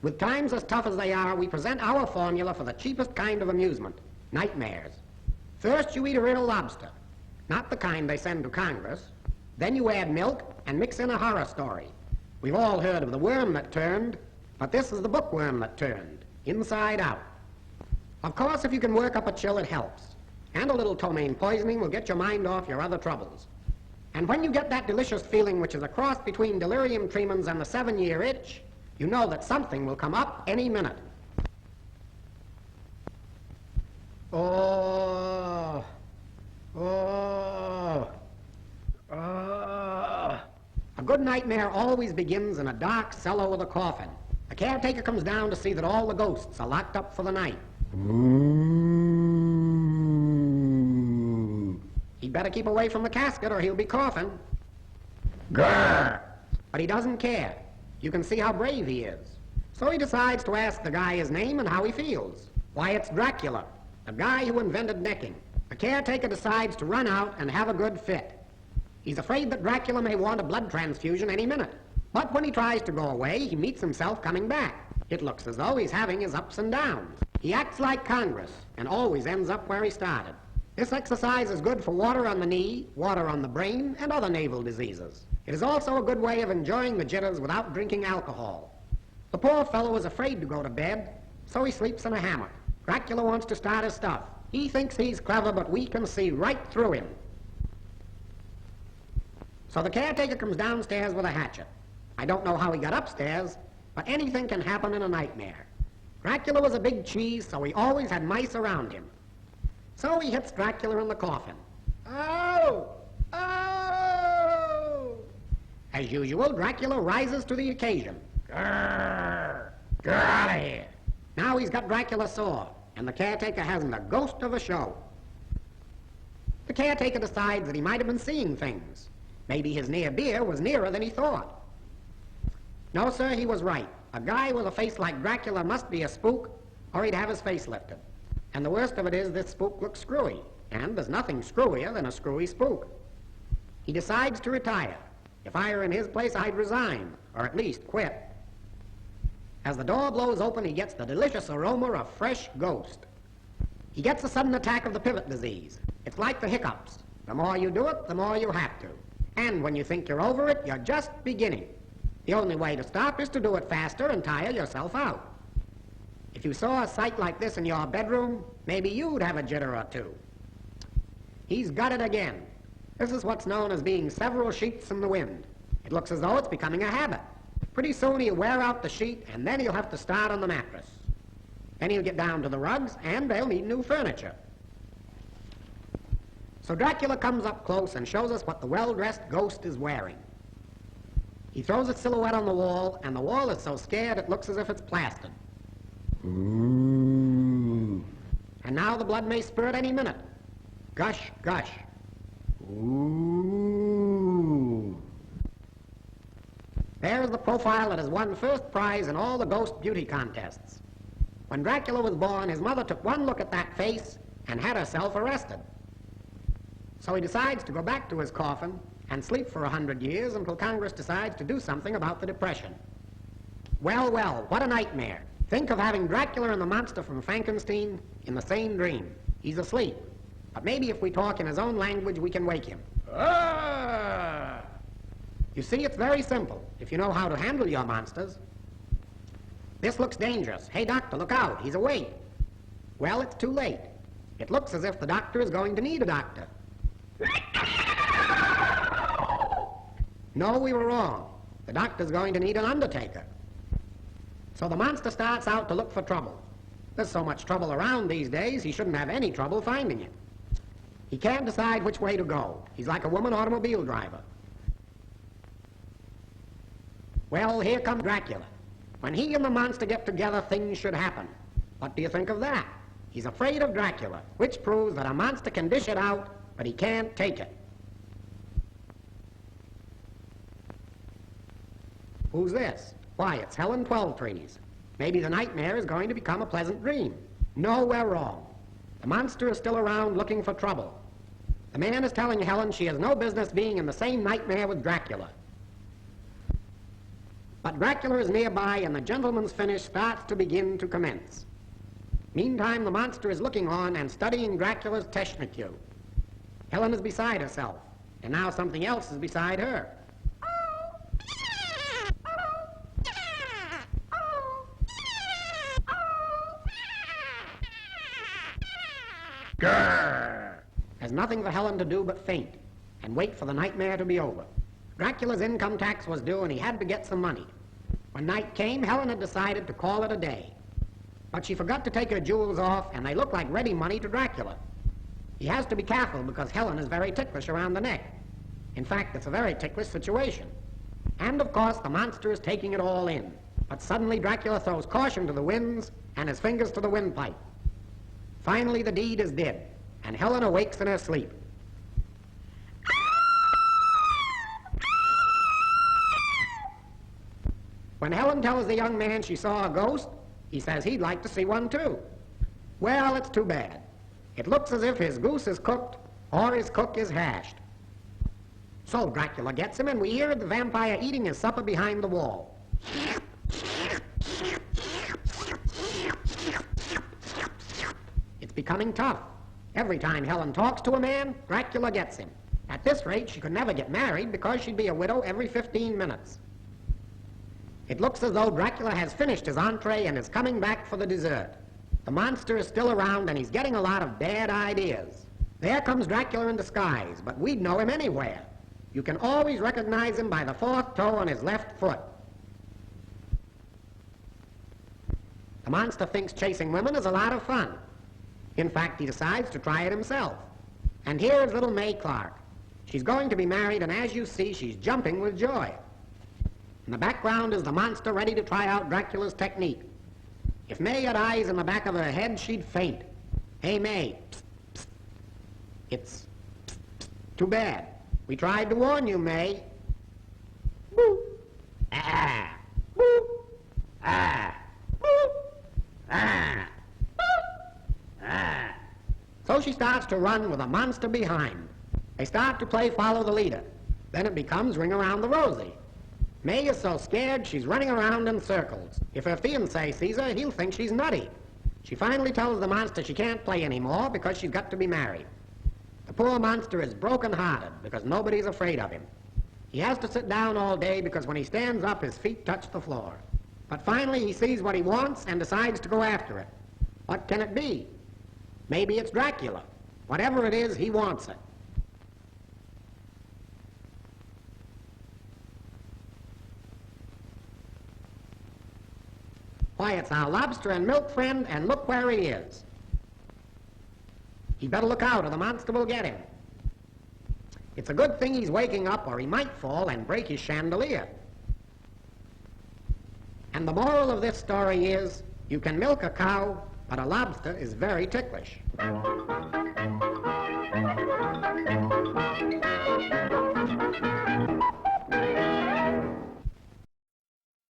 With times as tough as they are, we present our formula for the cheapest kind of amusement, nightmares. First, you eat a real lobster, not the kind they send to Congress. Then you add milk and mix in a horror story. We've all heard of the worm that turned, but this is the bookworm that turned, inside out. Of course, if you can work up a chill, it helps. And a little ptomaine poisoning will get your mind off your other troubles. And when you get that delicious feeling which is a cross between delirium tremens and the 7-year itch, you know that something will come up any minute. Oh, oh, oh. A good nightmare always begins in a dark cellar with a coffin. The caretaker comes down to see that all the ghosts are locked up for the night. He'd better keep away from the casket or he'll be coughing. Grrr! But he doesn't care. You can see how brave he is. So he decides to ask the guy his name and how he feels. Why, it's Dracula, the guy who invented necking. The caretaker decides to run out and have a good fit. He's afraid that Dracula may want a blood transfusion any minute. But when he tries to go away, he meets himself coming back. It looks as though he's having his ups and downs. He acts like Congress and always ends up where he started. This exercise is good for water on the knee, water on the brain, and other naval diseases. It is also a good way of enjoying the jitters without drinking alcohol. The poor fellow is afraid to go to bed, so he sleeps in a hammock. Dracula wants to start his stuff. He thinks he's clever, but we can see right through him. So the caretaker comes downstairs with a hatchet. I don't know how he got upstairs, but anything can happen in a nightmare. Dracula was a big cheese, so he always had mice around him. So he hits Dracula in the coffin. Oh! Oh! As usual, Dracula rises to the occasion. Grrr! Get out of here! Now he's got Dracula sore, and the caretaker hasn't a ghost of a show. The caretaker decides that he might have been seeing things. Maybe his near beer was nearer than he thought. No, sir, he was right. A guy with a face like Dracula must be a spook, or he'd have his face lifted. And the worst of it is this spook looks screwy, and there's nothing screwier than a screwy spook. He decides to retire. If I were in his place, I'd resign, or at least quit. As the door blows open, he gets the delicious aroma of fresh ghost. He gets a sudden attack of the pivot disease. It's like the hiccups. The more you do it, the more you have to. And when you think you're over it, you're just beginning. The only way to stop is to do it faster and tire yourself out. If you saw a sight like this in your bedroom, maybe you'd have a jitter or two. He's got it again. This is what's known as being several sheets in the wind. It looks as though it's becoming a habit. Pretty soon he'll wear out the sheet, and then he'll have to start on the mattress. Then he'll get down to the rugs, and they'll need new furniture. So Dracula comes up close and shows us what the well-dressed ghost is wearing. He throws its silhouette on the wall, and the wall is so scared it looks as if it's plastered. Ooh. And now the blood may spurt any minute. Gush, gush. Ooh. There's the profile that has won first prize in all the ghost beauty contests. When Dracula was born, his mother took one look at that face and had herself arrested. So he decides to go back to his coffin and sleep for 100 years until Congress decides to do something about the Depression. Well, well, what a nightmare. Think of having Dracula and the monster from Frankenstein in the same dream. He's asleep. But maybe if we talk in his own language, we can wake him. Ah! You see, it's very simple, if you know how to handle your monsters. This looks dangerous. Hey, doctor, look out. He's awake. Well, it's too late. It looks as if the doctor is going to need a doctor. No, we were wrong. The doctor's going to need an undertaker. So the monster starts out to look for trouble. There's so much trouble around these days, he shouldn't have any trouble finding it. He can't decide which way to go. He's like a woman automobile driver. Well, here comes Dracula. When he and the monster get together, things should happen. What do you think of that? He's afraid of Dracula, which proves that a monster can dish it out, but he can't take it. Who's this? Why, it's Helen Twelvetrees. Maybe the nightmare is going to become a pleasant dream. No, we're wrong. The monster is still around looking for trouble. The man is telling Helen she has no business being in the same nightmare with Dracula. But Dracula is nearby, and the gentleman's finish starts to begin to commence. Meantime, the monster is looking on and studying Dracula's technique. Helen is beside herself, and now something else is beside her. Grrr! There's nothing for Helen to do but faint and wait for the nightmare to be over. Dracula's income tax was due, and he had to get some money. When night came, Helen had decided to call it a day. But she forgot to take her jewels off, and they look like ready money to Dracula. He has to be careful because Helen is very ticklish around the neck. In fact, it's a very ticklish situation. And of course, the monster is taking it all in. But suddenly Dracula throws caution to the winds and his fingers to the windpipe. Finally, the deed is did, and Helen awakes in her sleep. When Helen tells the young man she saw a ghost, he says he'd like to see one too. Well, it's too bad. It looks as if his goose is cooked or his cook is hashed. So Dracula gets him, and we hear the vampire eating his supper behind the wall. It's becoming tough. Every time Helen talks to a man, Dracula gets him. At this rate, she could never get married because she'd be a widow every 15 minutes. It looks as though Dracula has finished his entree and is coming back for the dessert. The monster is still around, and he's getting a lot of bad ideas. There comes Dracula in disguise, but we'd know him anywhere. You can always recognize him by the fourth toe on his left foot. The monster thinks chasing women is a lot of fun. In fact, he decides to try it himself. And here is little May Clark. She's going to be married, and as you see, she's jumping with joy. In the background is the monster ready to try out Dracula's technique. If May had eyes in the back of her head, she'd faint. Hey, May, psst, psst. It's psst, psst. Too bad. We tried to warn you, May. Boo. Ah. Boo. Ah. Boo. Ah. Boo. Ah. So she starts to run with a monster behind. They start to play follow the leader. Then it becomes ring around the rosy. May is so scared she's running around in circles. If her fiancé sees her, he'll think she's nutty. She finally tells the monster she can't play anymore because she's got to be married. The poor monster is broken-hearted because nobody's afraid of him. He has to sit down all day because when he stands up, his feet touch the floor. But finally he sees what he wants and decides to go after it. What can it be? Maybe it's Dracula. Whatever it is, he wants it. Why, it's our lobster and milk friend, and look where he is. He better look out or the monster will get him. It's a good thing he's waking up, or he might fall and break his chandelier. And the moral of this story is, you can milk a cow, but a lobster is very ticklish.